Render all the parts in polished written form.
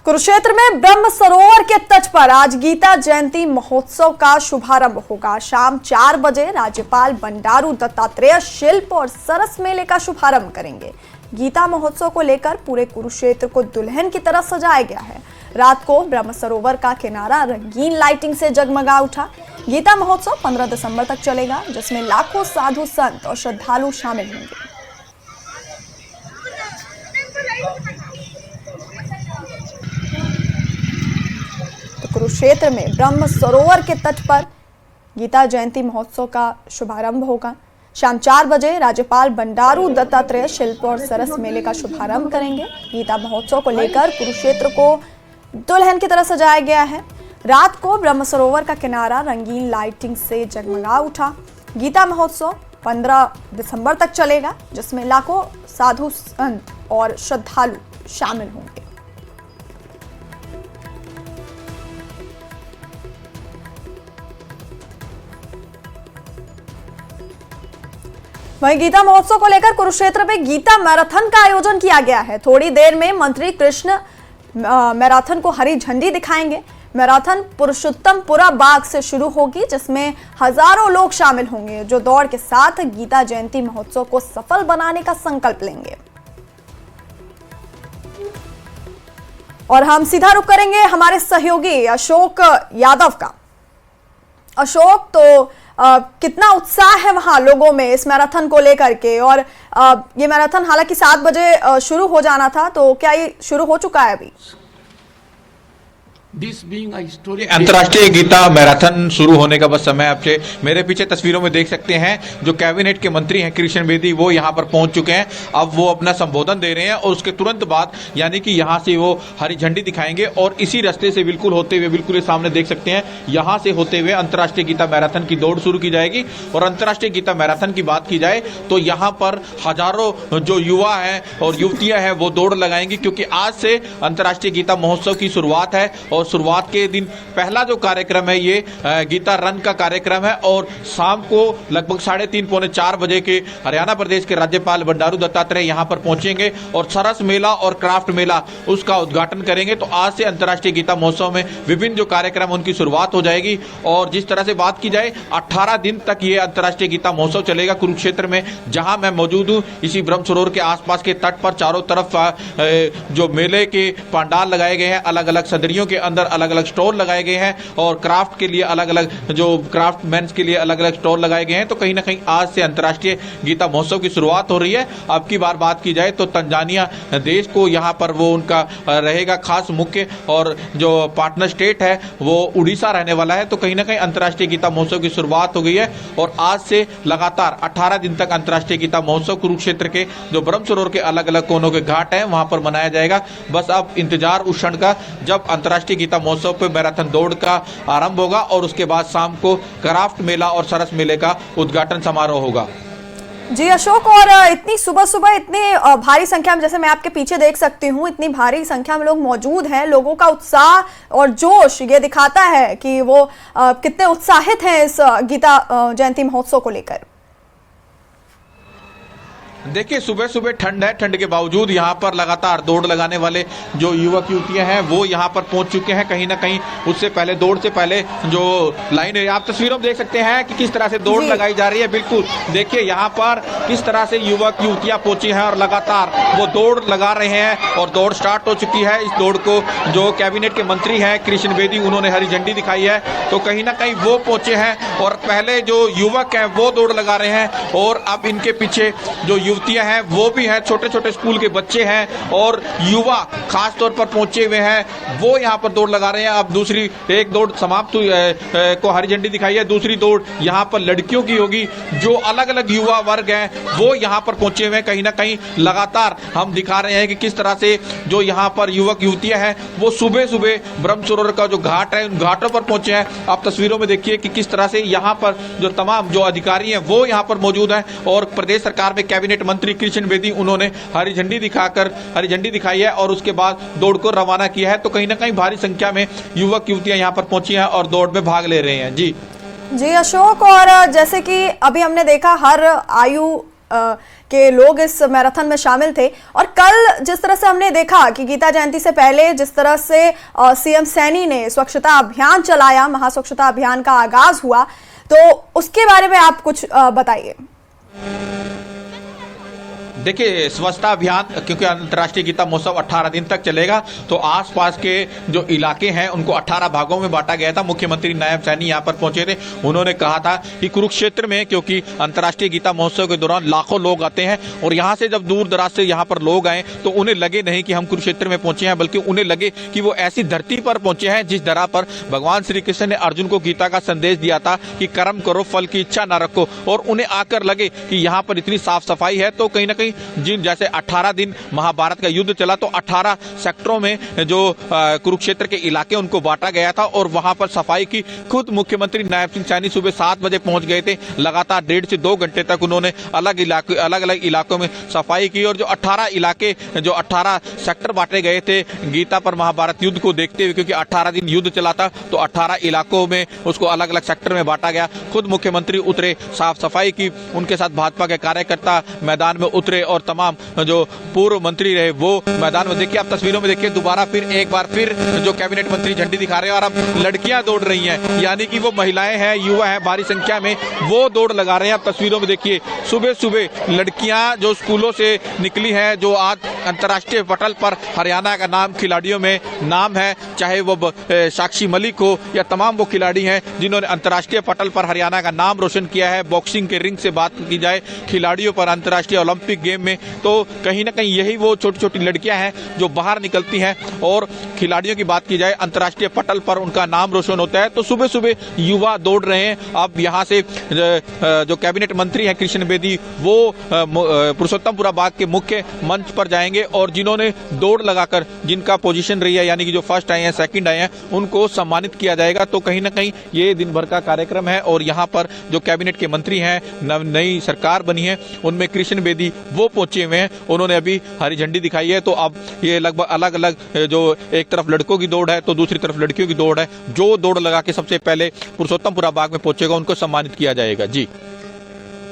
कुरुक्षेत्र में ब्रह्म सरोवर के तट पर आज गीता जयंती महोत्सव का शुभारंभ होगा। शाम 4 बजे राज्यपाल बंडारू दत्तात्रेय शिल्प और सरस मेले का शुभारंभ करेंगे। गीता महोत्सव को लेकर पूरे कुरुक्षेत्र को दुल्हन की तरह सजाया गया है। रात को ब्रह्म सरोवर का किनारा रंगीन लाइटिंग से जगमगा उठा। गीता महोत्सव 15 दिसंबर तक चलेगा, जिसमें लाखों साधु संत और श्रद्धालु शामिल होंगे। कुरुक्षेत्र में ब्रह्म सरोवर के तट पर गीता जयंती महोत्सव का शुभारंभ होगा। शाम 4 बजे राज्यपाल बंडारू दत्तात्रेय शिल्प और सरस मेले का शुभारंभ करेंगे। गीता महोत्सव को लेकर कुरुक्षेत्र को दुल्हन की तरह सजाया गया है। रात को ब्रह्म सरोवर का किनारा रंगीन लाइटिंग से जगमगा उठा। गीता महोत्सव 15 दिसंबर तक चलेगा, जिसमें लाखों साधु संत और श्रद्धालु शामिल होंगे। वहीं गीता महोत्सव को लेकर कुरुक्षेत्र में गीता मैराथन का आयोजन किया गया है। थोड़ी देर में मंत्री कृष्ण मैराथन को हरी झंडी दिखाएंगे। मैराथन पुरुषोत्तमपुरा बाग से शुरू होगी, जिसमें हजारों लोग शामिल होंगे, जो दौड़ के साथ गीता जयंती महोत्सव को सफल बनाने का संकल्प लेंगे। और हम सीधा रुख करेंगे हमारे सहयोगी अशोक यादव का। अशोक, तो कितना उत्साह है वहां लोगों में इस मैराथन को लेकर के, और ये मैराथन हालांकि 7 बजे शुरू हो जाना था, तो क्या ये शुरू हो चुका है अभी? अंतर्राष्ट्रीय गीता मैराथन शुरू होने का बस समय अब से मेरे पीछे तस्वीरों में देख सकते हैं। जो कैबिनेट के मंत्री हैं कृष्ण बेदी, वो यहाँ पर पहुंच चुके हैं। अब वो अपना संबोधन दे रहे हैं और उसके तुरंत बाद यानी कि यहाँ से वो हरी झंडी दिखाएंगे और इसी रास्ते से बिल्कुल होते हुए बिल्कुल सामने देख सकते हैं, यहाँ से होते हुए अंतर्राष्ट्रीय गीता मैराथन की दौड़ शुरू की जाएगी। और अंतर्राष्ट्रीय गीता मैराथन की बात की जाए तो यहाँ पर हजारों जो युवा हैं और युवतियां हैं वो दौड़ लगाएंगी, क्योंकि आज से अंतर्राष्ट्रीय गीता महोत्सव की शुरुआत है। और शुरुआत के दिन पहला जो कार्यक्रम है ये गीता रन का कार्यक्रम है, और शाम को लगभग 3:30 पौने 4 बजे के हरियाणा प्रदेश के राज्यपाल बंडारू दत्तात्रेय यहां पर पहुंचेंगे और सरस मेला और क्राफ्ट मेला उसका उद्घाटन करेंगे। तो आज से अंतर्राष्ट्रीय गीता महोत्सव में विभिन्न जो कार्यक्रम उनकी शुरुआत हो जाएगी। और जिस तरह से बात की जाए 18 दिन तक ये अंतर्राष्ट्रीय गीता महोत्सव चलेगा कुरुक्षेत्र में, जहां मैं मौजूद हूं इसी ब्रह्म सरोवर के आसपास के तट पर। चारों तरफ जो मेले के पंडाल लगाए गए हैं, अलग अलग सदरियों के अंदर अलग अलग स्टॉल लगाए गए हैं, और क्राफ्ट के लिए अलग अलग जो क्राफ्ट मेंस के लिए अलग अलग स्टॉल लगाए गए हैं। तो कहीं ना कहीं आज से अंतर्राष्ट्रीय गीता महोत्सव की शुरुआत हो रही है। अब की बात की जाए तो तंजानिया देश को यहाँ पर वो उनका रहेगा खास मुख्य, और जो पार्टनर स्टेट है वो उड़ीसा रहने वाला है। तो कहीं ना कहीं अंतर्राष्ट्रीय गीता महोत्सव की शुरुआत हो गई है और आज से लगातार 18 दिन तक अंतर्राष्ट्रीय गीता महोत्सव कुरुक्षेत्र के जो ब्रह्म सरोवर के अलग अलग कोनों के घाट हैं वहां पर मनाया जाएगा। बस अब इंतजार उस क्षण का जब अंतर्राष्ट्रीय गीता महोत्सव पे मैराथन दौड़ का आरंभ होगा और उसके बाद शाम को क्राफ्ट मेला और सरस मेले का उद्घाटन समारोह होगा। जी अशोक, और इतनी सुबह सुबह इतनी भारी संख्या में, जैसे मैं आपके पीछे देख सकती हूँ, इतनी भारी संख्या में लोग मौजूद हैं। लोगों का उत्साह और जोश ये दिखाता है कि वो कितने उत्साहित हैं इस गीता जयंती महोत्सव को लेकर। देखिए सुबह सुबह ठंड है, ठंड के बावजूद यहाँ पर लगातार दौड़ लगाने वाले जो युवक युवतियां हैं वो यहाँ पर पहुंच चुके हैं। कहीं ना कहीं उससे पहले, दौड़ से पहले जो लाइन है, आप तस्वीरों में देख सकते हैं कि किस तरह से दौड़ लगाई जा रही है। बिल्कुल देखिए यहाँ पर किस तरह से युवक युवतियां पहुंची हैं और लगातार वो दौड़ लगा रहे हैं और दौड़ स्टार्ट हो चुकी है। इस दौड़ को जो कैबिनेट के मंत्री हैं कृष्ण बेदी, उन्होंने हरी झंडी दिखाई है। तो कहीं ना कहीं वो पहुंचे हैं और पहले जो युवक हैं वो दौड़ लगा रहे हैं, और अब इनके पीछे जो युवतियां हैं वो भी हैं, छोटे छोटे स्कूल के बच्चे हैं और युवा खास तौर पर पहुंचे हुए हैं, वो यहाँ पर दौड़ लगा रहे हैं। अब दूसरी एक दौड़ समाप्त को हरी झंडी दिखाई है, दूसरी दौड़ यहाँ पर लड़कियों की होगी। जो अलग अलग युवा वर्ग हैं वो यहाँ पर पहुंचे हुए हैं। कहीं ना कहीं लगातार हम दिखा रहे हैं कि किस तरह से जो यहाँ पर युवक युवतियां हैं वो सुबह सुबह ब्रह्म सरोवर का जो घाट है उन घाटों पर पहुंचे हैं। आप तस्वीरों में देखिए कि किस तरह से यहाँ पर जो तमाम जो अधिकारी हैं वो यहाँ पर मौजूद हैं, और प्रदेश सरकार में कैबिनेट मंत्री कृष्ण बेदी उन्होंने हरी झंडी दिखाई है और उसके बाद दौड़ को रवाना किया है। तो कहीं ना कहीं भारी संख्या में युवक युवतियां यहाँ पर पहुंची हैं और दौड़ में भाग ले रहे हैं। जी अशोक, और जैसे कि अभी हमने देखा हर आयु के लोग इस मैराथन में शामिल थे। और कल जिस तरह से हमने देखा कि गीता जयंती से पहले जिस तरह से सीएम सैनी ने स्वच्छता अभियान चलाया, महास्वच्छता अभियान का आगाज हुआ, तो उसके बारे में आप कुछ बताइए। देखिए, स्वच्छता अभियान क्योंकि अंतर्राष्ट्रीय गीता महोत्सव 18 दिन तक चलेगा, तो आसपास के जो इलाके हैं उनको 18 भागों में बांटा गया था। मुख्यमंत्री नायब सैनी यहाँ पर पहुंचे थे। उन्होंने कहा था कि कुरुक्षेत्र में, क्योंकि अंतर्राष्ट्रीय गीता महोत्सव के दौरान लाखों लोग आते हैं और यहाँ से जब दूर दराज से यहाँ पर लोग आए तो उन्हें लगे नहीं कि हम कुरुक्षेत्र में पहुंचे हैं, बल्कि उन्हें लगे कि वो ऐसी धरती पर पहुंचे हैं जिस धरा पर भगवान श्री कृष्ण ने अर्जुन को गीता का संदेश दिया था कि कर्म करो, फल की इच्छा न रखो। और उन्हें आकर लगे कि यहाँ पर इतनी साफ सफाई है, तो कहीं ना कहीं जिन जैसे 18 दिन महाभारत का युद्ध चला तो 18 सेक्टरों में जो कुरुक्षेत्र के इलाके उनको बांटा गया था और वहां पर सफाई की। खुद मुख्यमंत्री नायब सिंह सैनी सुबह 7 बजे पहुंच गए थे। लगातार 1.5 से 2 घंटे तक उन्होंने अलग अलग इलाकों में सफाई की। और जो 18 सेक्टर बांटे गए थे गीता पर महाभारत युद्ध को देखते हुए, क्योंकि 18 दिन युद्ध चला था, तो 18 इलाकों में उसको अलग अलग सेक्टर में बांटा गया। खुद मुख्यमंत्री उतरे, साफ सफाई की, उनके साथ भाजपा के कार्यकर्ता मैदान में उतरे और तमाम जो पूर्व मंत्री रहे वो मैदान में। देखिए, आप तस्वीरों में देखिए, दोबारा फिर एक बार फिर जो कैबिनेट मंत्री झंडी दिखा रहे हैं और अब लड़कियां दौड़ रही हैं, यानी कि वो महिलाएं हैं, युवा हैं, भारी संख्या में वो दौड़ लगा रहे हैं। आप तस्वीरों में देखिए, सुबह सुबह लड़कियां जो स्कूलों से निकली हैं, जो आज अंतर्राष्ट्रीय पटल पर हरियाणा का नाम खिलाड़ियों में नाम है, चाहे वो साक्षी मलिक हो या तमाम वो खिलाड़ी हैं जिन्होंने अंतर्राष्ट्रीय पटल पर हरियाणा का नाम रोशन किया है। बॉक्सिंग के रिंग से बात की जाए खिलाड़ियों पर अंतर्राष्ट्रीय ओलंपिक गेम में, तो कहीं ना कहीं यही वो छोटी छोटी लड़कियां हैं जो बाहर निकलती हैं। और खिलाड़ियों की बात की जाए, अंतर्राष्ट्रीय पटल पर उनका नाम रोशन होता है। तो सुबह सुबह युवा दौड़ रहे हैं। अब यहाँ से जो कैबिनेट मंत्री हैं कृष्ण बेदी, वो पुरुषोत्तमपुरा बाग के मुख्य मंच पर जाएंगे और जिन्होंने दौड़ लगाकर जिनका पोजीशन रही है, यानी कि जो फर्स्ट आए हैं, सेकंड आए हैं, उनको सम्मानित किया जाएगा। तो कहीं ना कहीं ये दिन भर का कार्यक्रम है। और यहाँ पर जो कैबिनेट के मंत्री हैं, नई सरकार बनी है, उनमें कृष्ण बेदी वो पहुंचे हुए हैं। उन्होंने अभी हरी झंडी दिखाई है। तो अब ये लगभग अलग अलग, जो एक तरफ लड़कों की दौड़ है तो दूसरी तरफ लड़कियों की दौड़ है। जो दौड़ लगा के सबसे पहले पुरुषोत्तमपुरा बाग में पहुंचेगा उनको सम्मानित किया जाएगा। जी,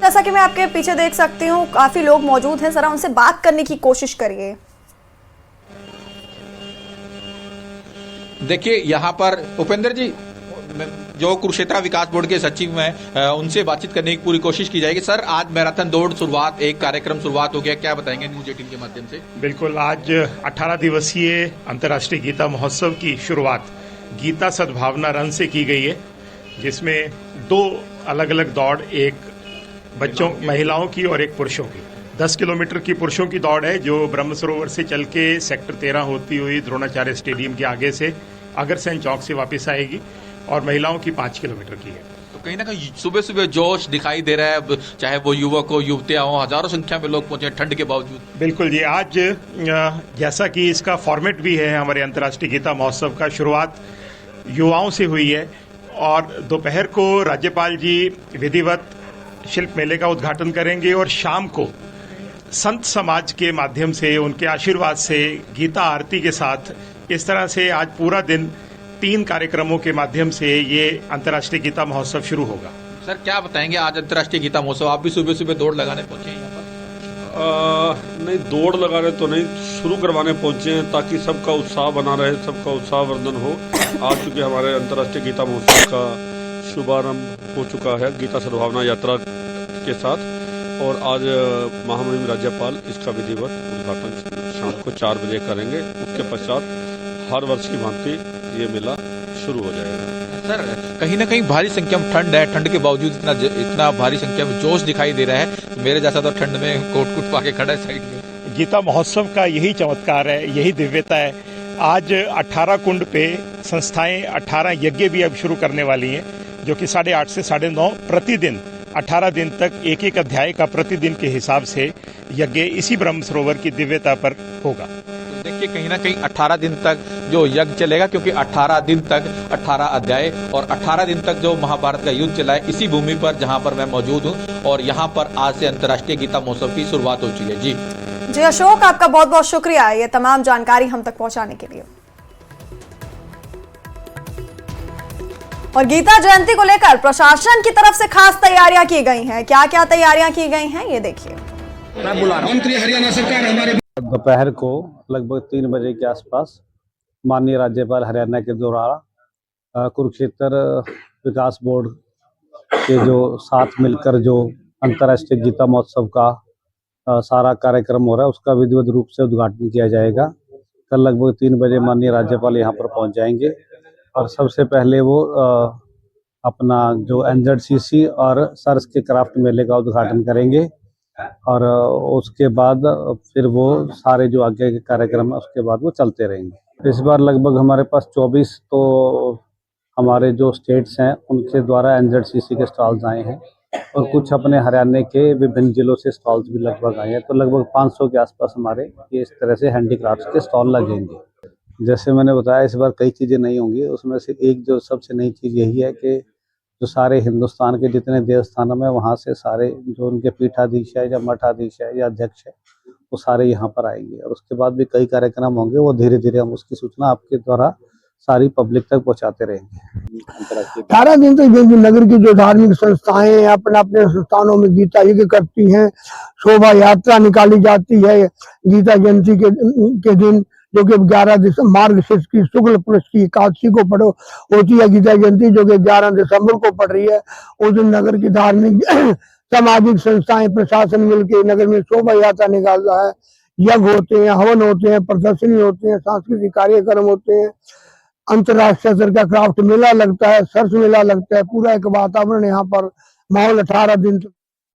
जैसा कि मैं आपके पीछे देख सकती हूँ, काफी लोग मौजूद हैं, जरा उनसे बात करने की कोशिश करिए। देखिए, यहाँ पर उपेंद्र जी, जो कुरुक्षेत्र विकास बोर्ड के सचिव हैं, उनसे बातचीत करने की पूरी कोशिश की जाएगी। सर, आज मैराथन दौड़ शुरुआत, एक कार्यक्रम शुरुआत हो गया, क्या बताएंगे न्यूज 18 के माध्यम से? बिल्कुल, आज 18 दिवसीय अंतर्राष्ट्रीय गीता महोत्सव की शुरुआत गीता सद्भावना रन से की गई है, जिसमें 2 अलग अलग दौड़, एक बच्चों महिलाओं की और एक पुरुषों की। 10 किलोमीटर की पुरुषों की दौड़ है जो ब्रह्म सरोवर से चल के सेक्टर 13 होती हुई द्रोणाचार्य स्टेडियम के आगे से अगरसैन चौक से वापस आएगी, और महिलाओं की 5 किलोमीटर की है। तो कहीं ना कहीं सुबह सुबह जोश दिखाई दे रहा है, चाहे वो युवक हो, युवतियां हो, हजारों संख्या में लोग पहुंचे ठंड के बावजूद। बिल्कुल जी, आज जैसा कि इसका फॉर्मेट भी है हमारे अंतर्राष्ट्रीय गीता महोत्सव का, शुरुआत युवाओं से हुई है और दोपहर को राज्यपाल जी विधिवत शिल्प मेले का उद्घाटन करेंगे और शाम को संत समाज के माध्यम से, उनके आशीर्वाद से, गीता आरती के साथ, इस तरह से आज पूरा दिन 3 कार्यक्रमों के माध्यम से ये अंतर्राष्ट्रीय गीता महोत्सव शुरू होगा। सर, क्या बताएंगे आज अंतर्राष्ट्रीय गीता महोत्सव, आप भी सुबह सुबह दौड़ लगाने पहुंचे हैं यहाँ पर? नहीं, दौड़ लगाने तो नहीं, शुरू करवाने पहुंचे हैं ताकि सबका उत्साह बना रहे, सबका उत्साह वर्धन हो। आज चूंकि हमारे अंतर्राष्ट्रीय गीता महोत्सव का शुभारंभ हो चुका है गीता सद्भावना यात्रा के साथ, और आज महामहिम राज्यपाल इसका विधिवत उद्घाटन शाम को 4 बजे करेंगे। उसके पश्चात हर वर्ष की भांति ये मेला शुरू हो जाएगा। सर, कहीं ना कहीं भारी संख्या में ठंड है, ठंड के बावजूद इतना भारी संख्या में जोश दिखाई दे रहा है। मेरे जैसा तो ठंड में कोट कुट पाके खड़ा है साइड में। गीता महोत्सव का यही चमत्कार है, यही दिव्यता है। आज 18 कुंड पे संस्थाएं 18 यज्ञ भी अब शुरू करने वाली हैं, जो कि 8:30 से 9:30 प्रतिदिन 18 दिन तक एक एक अध्याय का प्रतिदिन के हिसाब से यज्ञ इसी ब्रह्म सरोवर की दिव्यता पर होगा। देखिए, कहीं ना कहीं 18 दिन तक जो यज्ञ चलेगा, क्योंकि 18 दिन तक 18 अध्याय और 18 दिन तक जो महाभारत का युद्ध चला है, इसी भूमि पर जहां पर मैं मौजूद हूं। और यहां पर आज से अंतर्राष्ट्रीय गीता महोत्सव की शुरुआत हो चुकी है। जी अशोक, आपका बहुत बहुत शुक्रिया ये तमाम जानकारी हम तक पहुंचाने के लिए। और गीता जयंती को लेकर प्रशासन की तरफ से खास तैयारियां की गई हैं। क्या क्या तैयारियां की गई हैं, ये देखिए। मंत्री हरियाणा सरकार हमारे दोपहर को लगभग 3 बजे के आसपास माननीय राज्यपाल हरियाणा के द्वारा कुरुक्षेत्र विकास बोर्ड के जो साथ मिलकर जो अंतर्राष्ट्रीय गीता महोत्सव का सारा कार्यक्रम हो रहा है, उसका विधिवत रूप से उद्घाटन किया जाएगा। कल लगभग 3 बजे माननीय राज्यपाल यहाँ पर पहुँच जाएंगे और सबसे पहले वो अपना जो NZCC और सर्स के क्राफ्ट मेले का उद्घाटन करेंगे और उसके बाद फिर वो सारे जो आगे के कार्यक्रम है उसके बाद वो चलते रहेंगे। इस बार लगभग हमारे पास 24 तो हमारे जो स्टेट्स हैं उनके द्वारा NZCC के स्टॉल्स आए हैं और कुछ अपने हरियाणा के विभिन्न जिलों से स्टॉल्स भी लगभग आए हैं, तो लगभग 500 के आसपास हमारे ये इस तरह से हैंडीक्राफ्ट्स के स्टॉल लगेंगे। जैसे मैंने बताया, इस बार कई चीज़ें नहीं होंगी, उसमें से एक जो सबसे नई चीज़ यही है कि जो सारे हिंदुस्तान के जितने देवस्थानों में वहाँ से सारे जो उनके पीठाधीश है या मठाधीश है या अध्यक्ष है वो सारे यहाँ पर आएंगे और उसके बाद भी कई कार्यक्रम होंगे, वो धीरे धीरे हम उसकी सूचना आपके द्वारा सारी पब्लिक तक पहुँचाते रहेंगे। 18 दिन तक जो नगर की जो धार्मिक संस्थाएं अपने अपने संस्थानों में गीता यज्ञ करती हैं, शोभा यात्रा निकाली जाती है गीता जयंती के दिन, जो कि 11 मार्गशीर्ष की शुक्ल पक्ष की एकादशी को होती है गीता जयंती, जो कि 11 दिसंबर को पड़ रही है। उस दिन नगर की धार्मिक सामाजिक संस्थाएं प्रशासन मिलकर नगर में शोभा यात्रा निकालता है, यज्ञ होते हैं, हवन होते हैं, प्रदर्शनी होते हैं, सांस्कृतिक कार्यक्रम होते हैं, अंतर्राष्ट्रीय स्तर का क्राफ्ट मेला लगता है, सरस मेला लगता है। पूरा एक वातावरण यहाँ पर माहौल 18 दिन